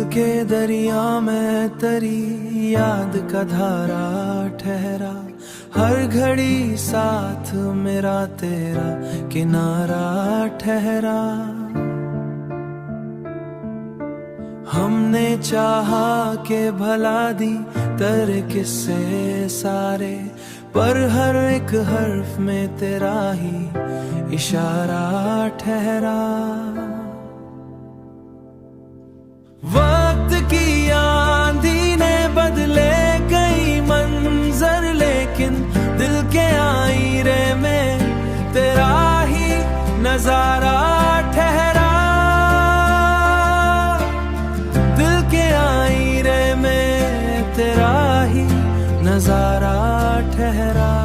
के दरिया में तेरी याद का धारा ठहरा, हर घड़ी साथ मेरा तेरा किनारा ठहरा। हमने चाहा के भला दी तेरे किस्से सारे, पर हर एक हर्फ में तेरा ही इशारा ठहरा। वक्त की आंधी ने बदले कई मंजर, लेकिन दिल के आईने में तेरा ही नजारा ठहरा। दिल के आईने में तेरा ही नजारा ठहरा।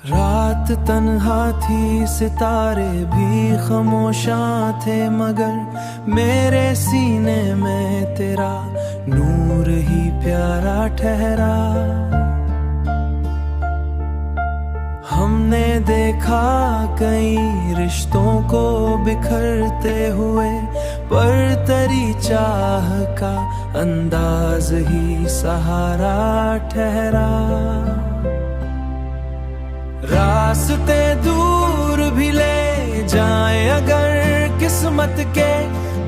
रात तन्हा थी, सितारे भी खामोशां थे, मगर मेरे सीने में तेरा नूर ही प्यारा ठहरा। हमने देखा कई रिश्तों को बिखरते हुए, पर तेरी चाह का अंदाज ही सहारा ठहरा। रास्ते दूर भी ले जाए अगर किस्मत के,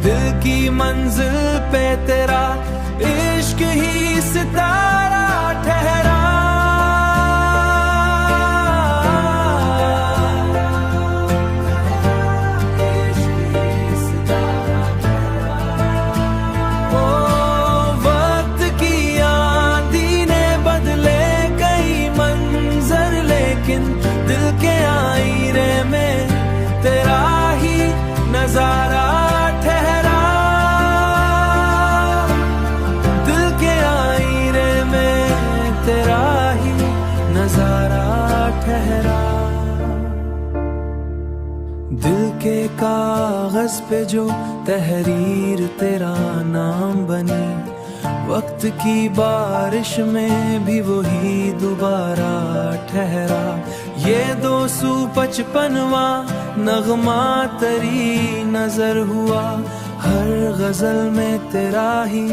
दिल की मंजिल पे तेरा इश्क ही सितारा ठहरा। दिल के आईने में तेरा ही नजारा ठहरा। दिल के आईने में तेरा ही नजारा ठहरा। दिल के कागज पे जो तहरीर तेरा नाम बनी, वक्त की बारिश में भी वही दोबारा ठहरा। ये 255वां नगमा तेरी नजर हुआ, हर गजल में तेरा ही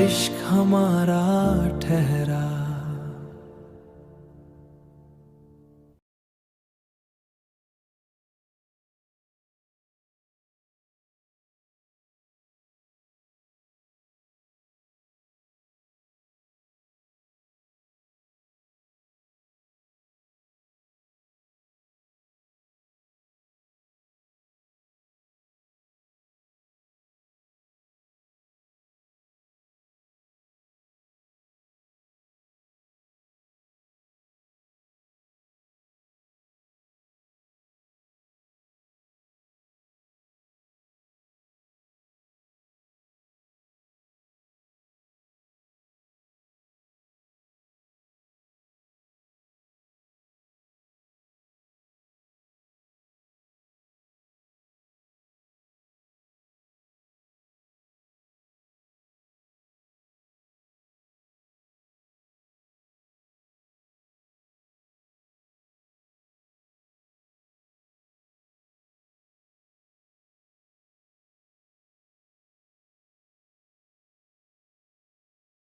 इश्क हमारा ठहरा।